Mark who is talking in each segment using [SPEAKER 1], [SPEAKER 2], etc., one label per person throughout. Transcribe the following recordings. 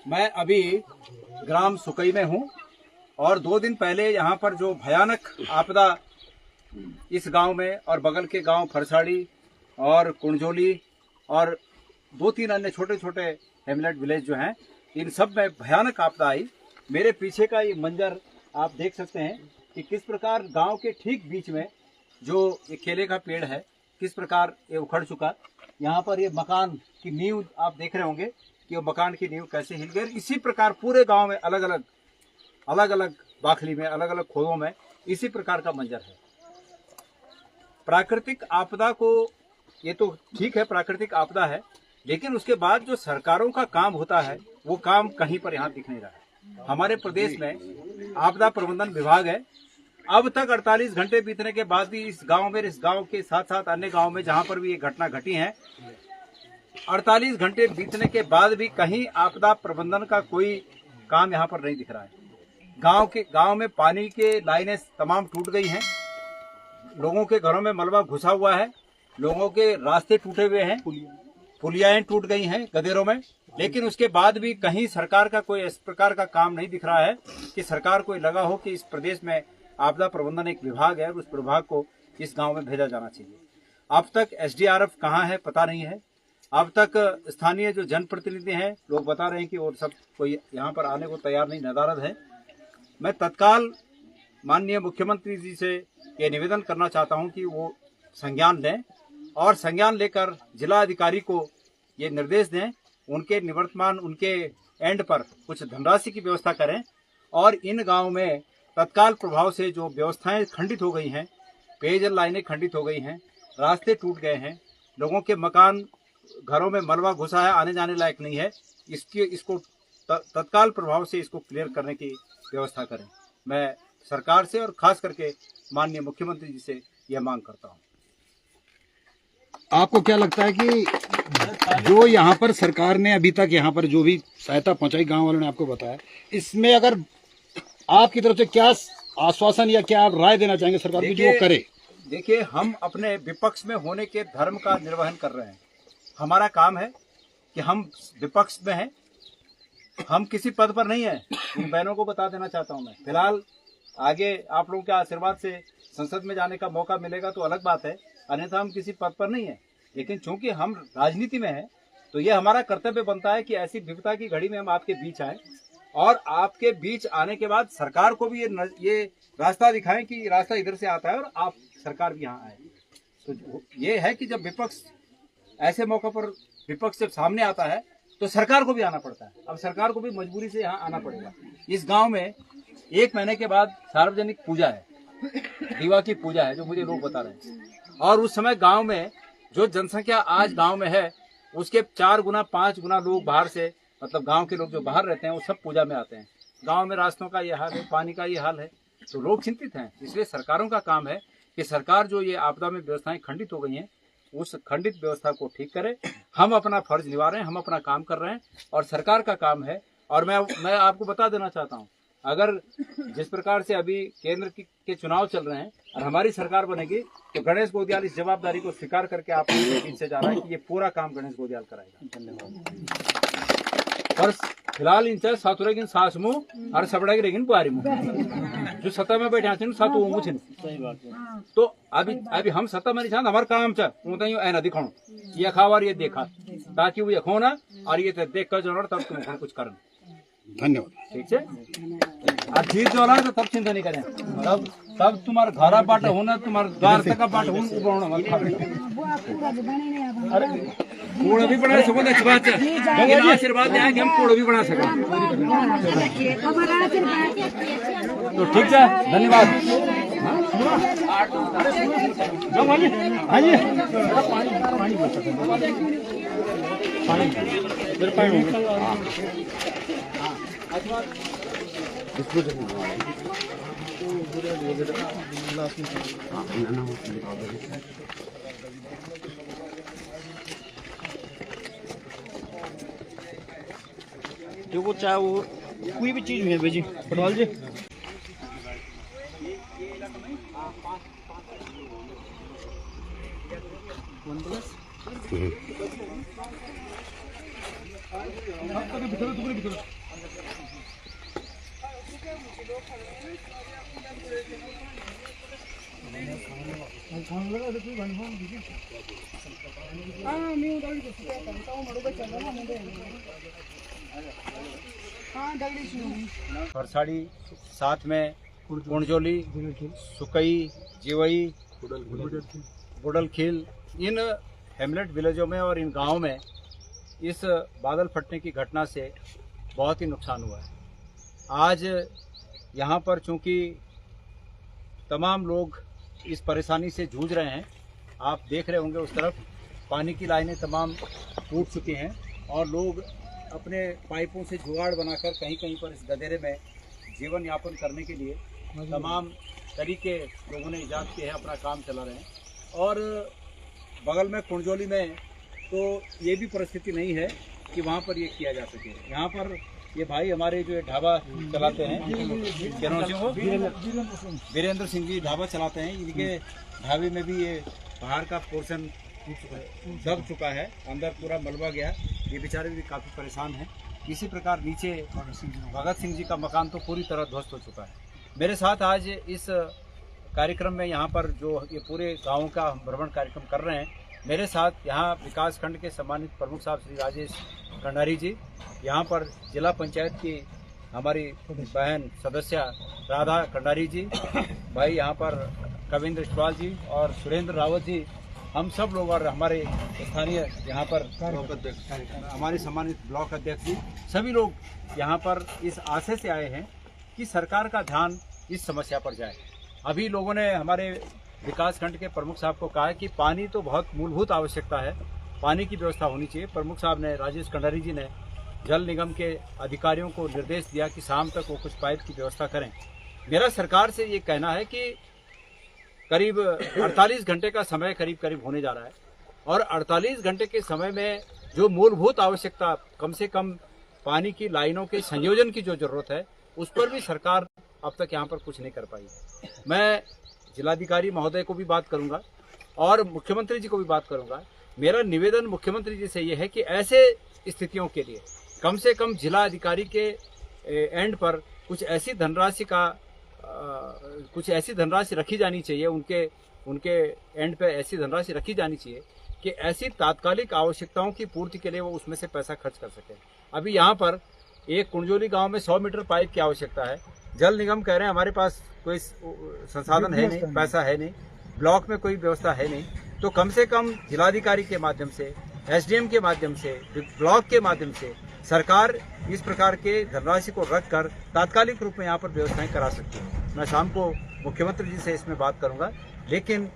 [SPEAKER 1] मैं अभी ग्राम सुकई में हूँ और 2 दिन पहले यहाँ पर जो भयानक आपदा इस गांव में और बगल के गांव फरसाड़ी और कुंजोली और 2-3 अन्य छोटे छोटे हेमलेट विलेज जो हैं, इन सब में भयानक आपदा आई। मेरे पीछे का ये मंजर आप देख सकते हैं कि किस प्रकार गांव के ठीक बीच में जो ये केले का पेड़ है, किस प्रकार ये उखड़ चुका। यहाँ पर ये मकान की नींव आप देख रहे होंगे कि वो मकान की नींव कैसे हिल गई। इसी प्रकार पूरे गांव में अलग अलग बाखली में, अलग अलग खोदों में इसी प्रकार का मंजर है। प्राकृतिक आपदा को, ये तो ठीक है प्राकृतिक आपदा है, लेकिन उसके बाद जो सरकारों का काम होता है वो काम कहीं पर यहाँ दिख नहीं रहा है। हमारे प्रदेश में आपदा प्रबंधन विभाग है। अब तक 48 घंटे बीतने के बाद भी इस गांव के साथ साथ अन्य गांव में जहां पर भी ये घटना घटी है, 48 घंटे बीतने के बाद भी कहीं आपदा प्रबंधन का कोई काम यहाँ पर नहीं दिख रहा है। गांव में पानी के लाइनें तमाम टूट गई हैं, लोगों के घरों में मलबा घुसा हुआ है, लोगों के रास्ते टूटे हुए हैं, पुलियाएं टूट गई हैं गदेरों में, लेकिन उसके बाद भी कहीं सरकार का कोई इस प्रकार का काम नहीं दिख रहा है कि सरकार को लगा हो कि इस प्रदेश में आपदा प्रबंधन एक विभाग है और उस विभाग को इस गांव में भेजा जाना चाहिए। अब तक एसडीआरएफ कहाँ है पता नहीं है। अब तक स्थानीय जो जनप्रतिनिधि हैं लोग बता रहे हैं कि और सब कोई यहाँ पर आने को तैयार नहीं, नदारद है। मैं तत्काल माननीय मुख्यमंत्री जी से ये निवेदन करना चाहता हूँ कि वो संज्ञान लें और संज्ञान लेकर जिला अधिकारी को ये निर्देश दें, उनके निवर्तमान उनके एंड पर कुछ धनराशि की व्यवस्था करें और इन गाँव में तत्काल प्रभाव से जो व्यवस्थाएं खंडित हो गई हैं, पेयजल लाइनें खंडित हो गई हैं, रास्ते टूट गए हैं, लोगों के मकान घरों में मलबा घुसा है, आने जाने लायक नहीं है, इसको तत्काल प्रभाव से इसको क्लियर करने की व्यवस्था करें। मैं सरकार से और खास करके माननीय मुख्यमंत्री जी से यह मांग करता हूं।
[SPEAKER 2] आपको क्या लगता है कि जो यहाँ पर सरकार ने अभी तक यहाँ पर जो भी सहायता पहुंचाई, गांव वालों ने आपको बताया, इसमें अगर आपकी तरफ से क्या आश्वासन या क्या आप राय देना चाहेंगे सरकार की जो वो करे?
[SPEAKER 1] देखिए, हम अपने विपक्ष में होने के धर्म का निर्वहन कर रहे हैं। हमारा काम है कि हम विपक्ष में हैं, हम किसी पद पर नहीं है। इन बहनों को बता देना चाहता हूं मैं। फिलहाल आगे आप लोगों के आशीर्वाद से संसद में जाने का मौका मिलेगा तो अलग बात है, अन्यथा हम किसी पद पर नहीं है। लेकिन चूंकि हम राजनीति में हैं तो ये हमारा कर्तव्य बनता है कि ऐसी विपदा की घड़ी में हम आपके बीच आए और आपके बीच आने के बाद सरकार को भी ये रास्ता दिखाएं कि रास्ता इधर से आता है और आप सरकार भी यहाँ आए। तो ये है कि जब विपक्ष ऐसे मौके पर विपक्ष जब सामने आता है तो सरकार को भी आना पड़ता है। अब सरकार को भी मजबूरी से यहाँ आना पड़ेगा। इस गांव में 1 महीने के बाद सार्वजनिक पूजा है, दीवा की पूजा है, जो मुझे लोग बता रहे हैं। और उस समय गांव में जो जनसंख्या आज गांव में है उसके 4 गुना 5 गुना लोग बाहर से, मतलब गांव के लोग जो बाहर रहते हैं वो सब पूजा में आते हैं। गांव में रास्तों का ये हाल है, पानी का ये हाल है, तो लोग चिंतित हैं। इसलिए सरकारों का काम है कि सरकार जो ये आपदा में व्यवस्थाएं खंडित हो गई हैं उस खंडित व्यवस्था को ठीक करे। हम अपना फर्ज निभा रहे हैं, हम अपना काम कर रहे हैं और सरकार का काम है। और मैं आपको बता देना चाहता हूं, अगर जिस प्रकार से अभी केंद्र के चुनाव चल रहे हैं और हमारी सरकार बनेगी तो गणेश गोदियाल इस जवाबदारी को स्वीकार करके आप बीच से जा रहा है कि ये पूरा काम गणेश गोदियाल कराएगा। धन्यवाद। और फिलहाल इनसे सातुरेगिन सासमु और सबड़ागी रेगिन बुआरी मु जो सत्ता में बैठे हैं सातु मुछ सही बात है। तो अभी हम सत्ता में नहीं, हमारा काम चा उतई ऐना दिखाओ ये खावा ये देखा ताकि वो खो ना और ये देख कर जो तब तुम कुछ करना।
[SPEAKER 2] धन्यवाद। ठीक है,
[SPEAKER 1] और जीत जो रहा है तो तब चिंता नहीं करें, तब तुम्हारा घरा बाट होना, तुम्हारा द्वार तक का बाट होना। अरे कूड़ा भी बना सको अच्छी बात है, लेकिन आशीर्वाद है कि हम कूड़ा भी बना सकें। तो ठीक है, धन्यवाद।
[SPEAKER 3] जो वो चाहे वो कोई भी चीज है भेजी पटवाल जी।
[SPEAKER 1] फरसाड़ी, साथ में कुंडजोली, सुकई, जिवई, बुडलखील, इन हेमलेट विलेजों में और इन गांवों में इस बादल फटने की घटना से बहुत ही नुकसान हुआ है। आज यहाँ पर चूंकि तमाम लोग इस परेशानी से जूझ रहे हैं, आप देख रहे होंगे उस तरफ पानी की लाइनें तमाम टूट चुकी हैं और लोग अपने पाइपों से जुगाड़ बनाकर कहीं कहीं पर इस गदेरे में जीवन यापन करने के लिए तमाम तरीके लोगों ने ईजाद किए हैं, अपना काम चला रहे हैं। और बगल में कुंडजोली में तो ये भी परिस्थिति नहीं है कि वहाँ पर ये किया जा सके। यहाँ पर ये भाई हमारे जो ढाबा चलाते हैं, वीरेंद्र सिंह जी ढाबा चलाते हैं, इनके ढाबे में भी ये बाहर का पोर्शन दब चुका है, अंदर पूरा मलबा गया। ये बेचारे भी काफ़ी परेशान हैं। इसी प्रकार नीचे भगत सिंह जी का मकान तो पूरी तरह ध्वस्त हो चुका है। मेरे साथ आज इस कार्यक्रम में यहाँ पर जो ये पूरे गाँव का हम भ्रमण कार्यक्रम कर रहे हैं, मेरे साथ यहाँ विकास खंड के सम्मानित प्रमुख साहब श्री राजेश कंडारी जी, यहाँ पर जिला पंचायत की हमारी बहन सदस्य राधा कंडारी जी, भाई यहाँ पर कविंद्र इस्टवाल जी और सुरेंद्र रावत जी, हम सब लोग और हमारे स्थानीय यहाँ पर हमारे सम्मानित ब्लॉक अध्यक्ष जी, सभी लोग यहाँ पर इस आशय से आए हैं कि सरकार का ध्यान इस समस्या पर जाए। अभी लोगों ने हमारे विकास खंड के प्रमुख साहब को कहा है कि पानी तो बहुत मूलभूत आवश्यकता है, पानी की व्यवस्था होनी चाहिए। प्रमुख साहब ने, राजेश कंडारी जी ने जल निगम के अधिकारियों को निर्देश दिया कि शाम तक वो कुछ पाइप की व्यवस्था करें। मेरा सरकार से ये कहना है कि करीब 48 घंटे का समय करीब होने जा रहा है और 48 घंटे के समय में जो मूलभूत आवश्यकता, कम से कम पानी की लाइनों के संयोजन की जो जरूरत है, उस पर भी सरकार अब तक यहाँ पर कुछ नहीं कर पाई। मैं जिलाधिकारी महोदय को भी बात करूंगा और मुख्यमंत्री जी को भी बात करूंगा। मेरा निवेदन मुख्यमंत्री जी से ये है कि ऐसे स्थितियों के लिए कम से कम जिला अधिकारी के एंड पर कुछ ऐसी धनराशि रखी जानी चाहिए, उनके एंड पे ऐसी धनराशि रखी जानी चाहिए कि ऐसी तात्कालिक आवश्यकताओं की पूर्ति के लिए वो उसमें से पैसा खर्च कर सके। अभी यहाँ पर एक कुंडजोली गांव में 100 मीटर पाइप की आवश्यकता है। जल निगम कह रहे हैं हमारे पास कोई संसाधन है नहीं, पैसा है नहीं, ब्लॉक में कोई व्यवस्था है नहीं, तो कम से कम जिलाधिकारी के माध्यम से, एसडीएम के माध्यम से, ब्लॉक के माध्यम से सरकार इस प्रकार के धनराशि को रखकर तात्कालिक रूप में यहाँ पर व्यवस्थाएं करा सकती है। मैं शाम को मुख्यमंत्री जी से इसमें बात करूंगा, लेकिन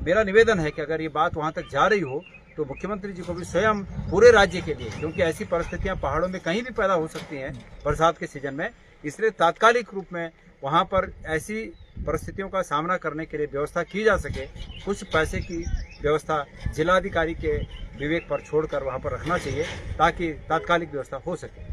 [SPEAKER 1] मेरा निवेदन है कि अगर ये बात वहाँ तक जा रही हो तो मुख्यमंत्री जी को भी स्वयं पूरे राज्य के लिए, क्योंकि ऐसी परिस्थितियां पहाड़ों में कहीं भी पैदा हो सकती हैं बरसात के सीजन में, इसलिए तात्कालिक रूप में वहां पर ऐसी परिस्थितियों का सामना करने के लिए व्यवस्था की जा सके। कुछ पैसे की व्यवस्था जिलाधिकारी के विवेक पर छोड़कर वहां पर रखना चाहिए ताकि तात्कालिक व्यवस्था हो सके।